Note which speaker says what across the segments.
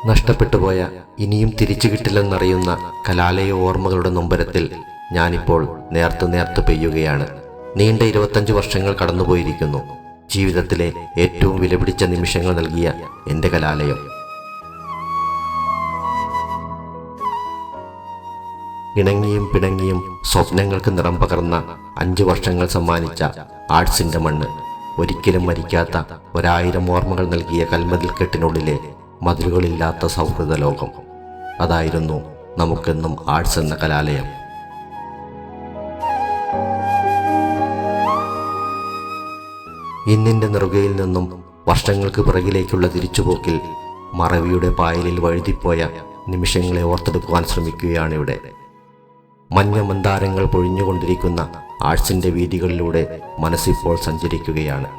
Speaker 1: നഷ്ടപ്പെട്ടുപോയ ഇനിയും തിരിച്ചു കിട്ടില്ലെന്നറിയുന്ന കലാലയ ഓർമ്മകളുടെ നൊമ്പരത്തിൽ ഞാനിപ്പോൾ നേർത്തു പെയ്യുകയാണ്. നീണ്ട 25 വർഷങ്ങൾ കടന്നുപോയിരിക്കുന്നു. ജീവിതത്തിലെ ഏറ്റവും വിലപിടിച്ച നിമിഷങ്ങൾ നൽകിയ എൻ്റെ കലാലയം. ഇണങ്ങിയും പിണങ്ങിയും സ്വപ്നങ്ങൾക്ക് നിറം പകർന്ന 5 വർഷങ്ങൾ സമ്മാനിച്ച ആർട്സിൻ്റെ മണ്ണ്, ഒരിക്കലും മരിക്കാത്ത 1000 ഓർമ്മകൾ നൽകിയ കൽമതിൽക്കെട്ടിനുള്ളിലെ മതിലുകളില്ലാത്ത സൗഹൃദ ലോകം. അതായിരുന്നു നമുക്കെന്നും ആർട്സ് എന്ന കലാലയം. ഇന്നിൻ്റെ നെറുകയിൽ നിന്നും വർഷങ്ങൾക്ക് പിറകിലേക്കുള്ള തിരിച്ചുപോക്കിൽ മറവിയുടെ പായലിൽ വഴുതിപ്പോയ നിമിഷങ്ങളെ ഓർത്തെടുക്കുവാൻ ശ്രമിക്കുകയാണിവിടെ. മഞ്ഞ മന്ദാരങ്ങൾ പൊഴിഞ്ഞുകൊണ്ടിരിക്കുന്ന ആർട്സിൻ്റെ വീഥികളിലൂടെ മനസ്സിപ്പോൾ സഞ്ചരിക്കുകയാണ്.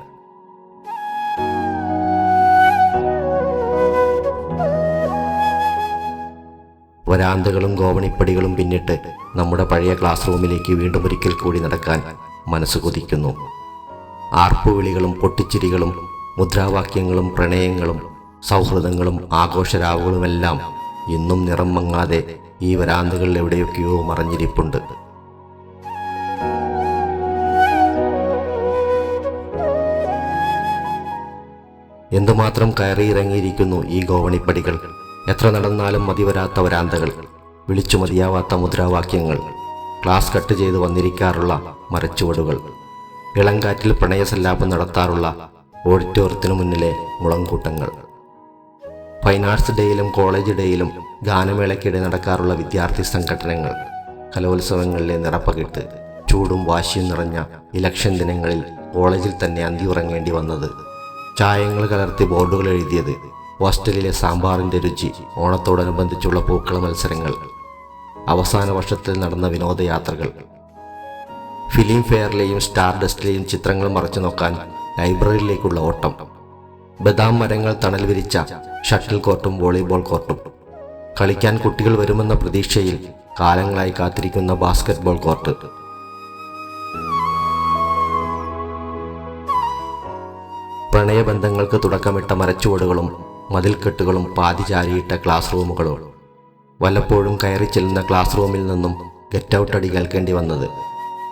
Speaker 1: വരാന്തകളും ഗോവണിപ്പടികളും പിന്നിട്ട് നമ്മുടെ പഴയ ക്ലാസ് റൂമിലേക്ക് വീണ്ടും ഒരിക്കൽ കൂടി നടക്കാൻ മനസ്സ് കൊതിക്കുന്നു. ആർപ്പുവിളികളും പൊട്ടിച്ചിരികളും മുദ്രാവാക്യങ്ങളും പ്രണയങ്ങളും സൗഹൃദങ്ങളും ആഘോഷരാവുകളുമെല്ലാം ഇന്നും നിറം മങ്ങാതെ ഈ വരാന്തകളിൽ എവിടെയൊക്കെയോ മറഞ്ഞിരിപ്പുണ്ട്. എന്തുമാത്രം കയറിയിറങ്ങിയിരിക്കുന്നു ഈ ഗോവണിപ്പടികൾ. എത്ര നടന്നാലും മതിവരാത്ത വരാന്തകൾ, വിളിച്ചു മതിയാവാത്ത മുദ്രാവാക്യങ്ങൾ, ക്ലാസ് കട്ട് ചെയ്ത് വന്നിരിക്കാറുള്ള മരച്ചുവടുകൾ, ഇളങ്കാറ്റിൽ പ്രണയസല്ലാപം നടത്താറുള്ള ഓഡിറ്റോറിയത്തിനു മുന്നിലെ മുളങ്കൂട്ടങ്ങൾ, ഫൈൻ ആർട്സ് ഡേയിലും കോളേജ് ഡേയിലും ഗാനമേളയ്ക്കിടെ നടക്കാറുള്ള വിദ്യാർത്ഥി സംഘടനകൾ, കലോത്സവങ്ങളിലെ നിറപ്പകിട്ട്, ചൂടും വാശിയും നിറഞ്ഞ ഇലക്ഷൻ ദിനങ്ങളിൽ കോളേജിൽ തന്നെ അന്തി ഉറങ്ങേണ്ടി വന്നത്, ചായങ്ങൾ കലർത്തി ബോർഡുകൾ എഴുതിയത്, ഹോസ്റ്റലിലെ സാമ്പാറിൻ്റെ രുചി, ഓണത്തോടനുബന്ധിച്ചുള്ള പൂക്കള മത്സരങ്ങൾ, അവസാന വർഷത്തിൽ നടന്ന വിനോദയാത്രകൾ, ഫിലിം ഫെയറിലെയും സ്റ്റാർ ഡസ്റ്റിലെയും ചിത്രങ്ങൾ മറച്ചു നോക്കാൻ ലൈബ്രറിയിലേക്കുള്ള ഓട്ടം, ബദാം മരങ്ങൾ തണൽ വിരിച്ച ഷട്ടിൽ കോർട്ടും വോളിബോൾ കോർട്ടും, കളിക്കാൻ കുട്ടികൾ വരുമെന്ന പ്രതീക്ഷയിൽ കാലങ്ങളായി കാത്തിരിക്കുന്ന ബാസ്കറ്റ്ബോൾ കോർട്ട്, പ്രണയബന്ധങ്ങൾക്ക് തുടക്കമിട്ട മരച്ചുവടുകളും മതിൽക്കെട്ടുകളും പാതിചാരിയിട്ട ക്ലാസ് റൂമുകളും, വല്ലപ്പോഴും കയറി ചെല്ലുന്ന ക്ലാസ് റൂമിൽ നിന്നും ഗെറ്റ് ഔട്ട് അടി കേൾക്കേണ്ടി വന്നത്,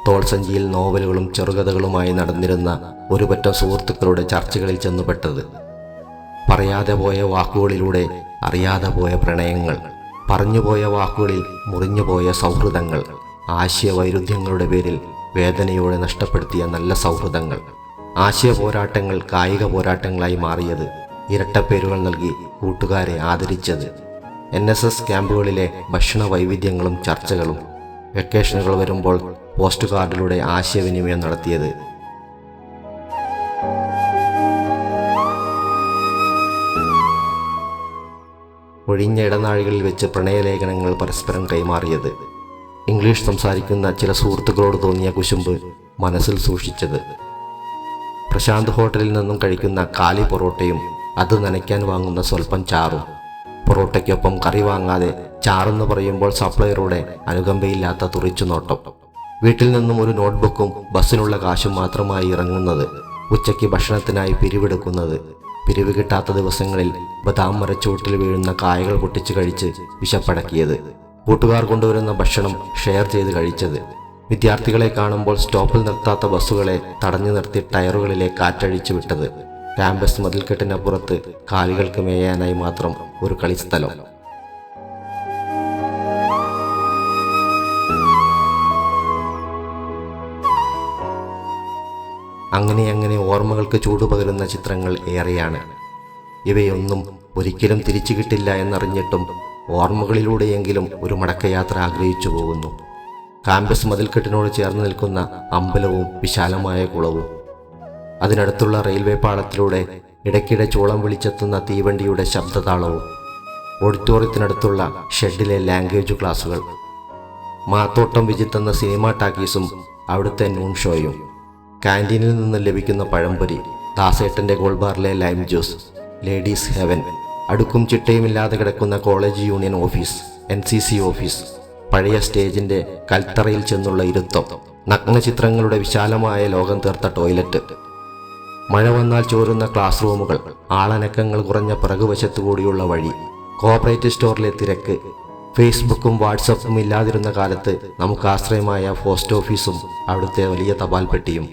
Speaker 1: തോൾസഞ്ചിയിൽ നോവലുകളും ചെറുകഥകളുമായി നടന്നിരുന്ന ഒരു പറ്റം സുഹൃത്തുക്കളുടെ ചർച്ചകളിൽ ചെന്നുപെട്ടത്, പറയാതെ പോയ വാക്കുകളിലൂടെ അറിയാതെ പോയ പ്രണയങ്ങൾ, പറഞ്ഞുപോയ വാക്കുകളിൽ മുറിഞ്ഞുപോയ സൗഹൃദങ്ങൾ, ആശയവൈരുദ്ധ്യങ്ങളുടെ പേരിൽ വേദനയോടെ നഷ്ടപ്പെടുത്തിയ നല്ല സൗഹൃദങ്ങൾ, ആശയ പോരാട്ടങ്ങൾ കായിക പോരാട്ടങ്ങളായി മാറിയത്, ഇരട്ടപ്പേരുകൾ നൽകി കൂട്ടുകാരെ ആദരിച്ചത്, NSS ക്യാമ്പുകളിലെ ഭക്ഷണ വൈവിധ്യങ്ങളും ചർച്ചകളും, വെക്കേഷനുകൾ വരുമ്പോൾ പോസ്റ്റ് കാർഡിലൂടെ ആശയവിനിമയം നടത്തിയത്, ഒഴിഞ്ഞ ഇടനാഴികളിൽ വെച്ച് പ്രണയലേഖനങ്ങൾ പരസ്പരം കൈമാറിയത്, ഇംഗ്ലീഷ് സംസാരിക്കുന്ന ചില സുഹൃത്തുക്കളോട് തോന്നിയ കുശുമ്പ് മനസ്സിൽ സൂക്ഷിച്ചത്, പ്രശാന്ത് ഹോട്ടലിൽ നിന്നും കഴിക്കുന്ന കാലി പൊറോട്ടയും അത് നനയ്ക്കാൻ വാങ്ങുന്ന സ്വല്പം ചാറും, പൊറോട്ടയ്ക്കൊപ്പം കറി വാങ്ങാതെ ചാറെന്ന് പറയുമ്പോൾ സപ്ലയറുടെ അനുകമ്പയില്ലാത്ത തുറിച്ചുനോട്ടം, വീട്ടിൽ നിന്നും ഒരു നോട്ട്ബുക്കും ബസ്സിനുള്ള കാശും മാത്രമായി ഇറങ്ങുന്നത്, ഉച്ചയ്ക്ക് ഭക്ഷണത്തിനായി പിരിവെടുക്കുന്നത്, പിരിവ് കിട്ടാത്ത ദിവസങ്ങളിൽ ബദാം മരച്ചൂട്ടിൽ വീഴുന്ന കായകൾ പൊട്ടിച്ച് കഴിച്ച് വിശപ്പടക്കിയത്, കൂട്ടുകാർ കൊണ്ടുവരുന്ന ഭക്ഷണം ഷെയർ ചെയ്ത് കഴിച്ചത്, വിദ്യാർത്ഥികളെ കാണുമ്പോൾ സ്റ്റോപ്പിൽ നിർത്താത്ത ബസ്സുകളെ തടഞ്ഞു നിർത്തി ടയറുകളിലെ കാറ്റഴിച്ചു വിട്ടത്, ക്യാമ്പസ് മതിൽക്കെട്ടിനപ്പുറത്ത് കാലികൾക്ക് മേയാനായി മാത്രം ഒരു കളിസ്ഥലം. അങ്ങനെ ഓർമ്മകൾക്ക് ചൂടുപകരുന്ന ചിത്രങ്ങൾ ഏറെയാണ്. ഇവയൊന്നും ഒരിക്കലും തിരിച്ചു കിട്ടില്ല എന്നറിഞ്ഞിട്ടും ഓർമ്മകളിലൂടെയെങ്കിലും ഒരു മടക്കയാത്ര ആഗ്രഹിച്ചു പോകുന്നു. ക്യാമ്പസ് മതിൽക്കെട്ടിനോട് ചേർന്ന് നിൽക്കുന്ന അമ്പലവും വിശാലമായ കുളവും, അതിനടുത്തുള്ള റെയിൽവേ പാളത്തിലൂടെ ഇടയ്ക്കിടെ ചൂളം വിളിച്ചെത്തുന്ന തീവണ്ടിയുടെ ശബ്ദതാളവും, ഓഡിറ്റോറിയത്തിനടുത്തുള്ള ഷെഡിലെ ലാംഗ്വേജ് ക്ലാസുകൾ, മാത്തോട്ടം വിജിത്ത് എന്ന സിനിമാ ടാക്കീസും അവിടുത്തെ നൂൺ ഷോയും, ക്യാൻറ്റീനിൽ നിന്ന് ലഭിക്കുന്ന പഴംപൊരി, ദാസേട്ടൻ്റെ ഗോൾബാറിലെ ലൈം ജ്യൂസ്, ലേഡീസ് ഹെവൻ, അടുക്കും ചിട്ടയുമില്ലാതെ കിടക്കുന്ന college union office, NCC office, പഴയ സ്റ്റേജിൻ്റെ കൽത്തറയിൽ ചെന്നുള്ള ഇരുത്തം, നഗ്നചിത്രങ്ങളുടെ വിശാലമായ ലോകം തീർത്ത ടോയ്ലറ്റ്, മഴ വന്നാൽ ചോരുന്ന ക്ലാസ് റൂമുകൾ, ആളനക്കങ്ങൾ കുറഞ്ഞ പിറകുവശത്തുകൂടിയുള്ള വഴി, കോഓപ്പറേറ്റീവ് സ്റ്റോറിലെ തിരക്ക്, ഫേസ്ബുക്കും വാട്സപ്പും ഇല്ലാതിരുന്ന കാലത്ത് നമുക്ക് ആശ്രയമായ പോസ്റ്റ് ഓഫീസും അവിടുത്തെ വലിയ തപാൽ പെട്ടിയും,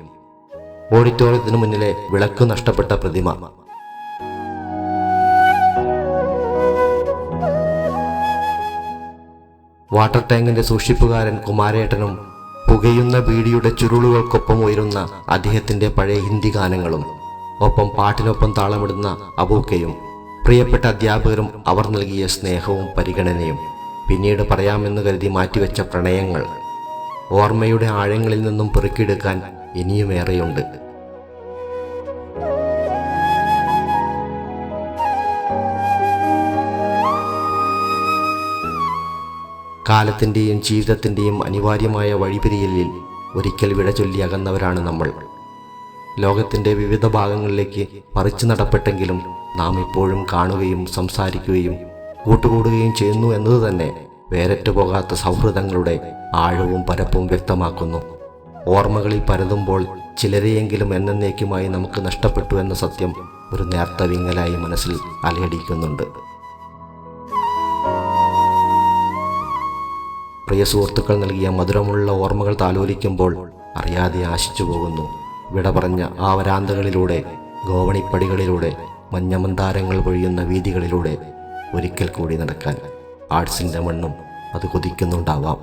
Speaker 1: ഓഡിറ്റോറിയത്തിനു മുന്നിലെ വിളക്കു നഷ്ടപ്പെട്ട പ്രതിമ, വാട്ടർ ടാങ്കിന്റെ സൂക്ഷിപ്പുകാരൻ കുമാരേട്ടനും പുകയുന്ന ബീഡിയുടെ ചുരുളുകൾക്കൊപ്പം ഉയരുന്ന അദ്ദേഹത്തിന്റെ പഴയ ഹിന്ദി ഗാനങ്ങളും, ഒപ്പം പാട്ടിനൊപ്പം താളമിടുന്ന അബൂക്കയും, പ്രിയപ്പെട്ട അധ്യാപകരും അവർ നൽകിയ സ്നേഹവും പരിഗണനയും, പിന്നീട് പറയാമെന്ന് കരുതി മാറ്റിവെച്ച പ്രണയങ്ങൾ, ഓർമ്മയുടെ ആഴങ്ങളിൽ നിന്നും പെറുക്കിയെടുക്കാൻ ഇനിയുമേറെയുണ്ട്. കാലത്തിൻ്റെയും ജീവിതത്തിൻ്റെയും അനിവാര്യമായ വഴിപിരിയലിൽ ഒരിക്കൽ വിട ചൊല്ലി അകന്നവരാണ് നമ്മൾ. ലോകത്തിൻ്റെ വിവിധ ഭാഗങ്ങളിലേക്ക് പറിച്ചു നടപ്പെട്ടെങ്കിലും നാം ഇപ്പോഴും കാണുകയും സംസാരിക്കുകയും കൂട്ടുകൂടുകയും ചെയ്യുന്നു എന്നത് തന്നെ വേരറ്റു പോകാത്ത സൗഹൃദങ്ങളുടെ ആഴവും പരപ്പും വ്യക്തമാക്കുന്നു. ഓർമ്മകളിൽ പരതുമ്പോൾ ചിലരെയെങ്കിലും എന്നേക്കുമായി നമുക്ക് നഷ്ടപ്പെട്ടു എന്ന സത്യം ഒരു നേർത്ത വിങ്ങലായി മനസ്സിൽ അലയടിക്കുന്നുണ്ട്. പ്രിയ സുഹൃത്തുക്കൾ നൽകിയ മധുരമുള്ള ഓർമ്മകൾ താലോലിക്കുമ്പോൾ അറിയാതെ ആശിച്ചു പോകുന്നു. വിട പറഞ്ഞ ആ വരാന്തകളിലൂടെ, ഗോവണിപ്പടികളിലൂടെ, മഞ്ഞമന്താരങ്ങൾ പൊഴിയുന്ന വീതികളിലൂടെ ഒരിക്കൽ കൂടി നടക്കാൻ ആർട്സിൻ്റെ മണ്ണും അത് കൊതിക്കുന്നുണ്ടാവാം.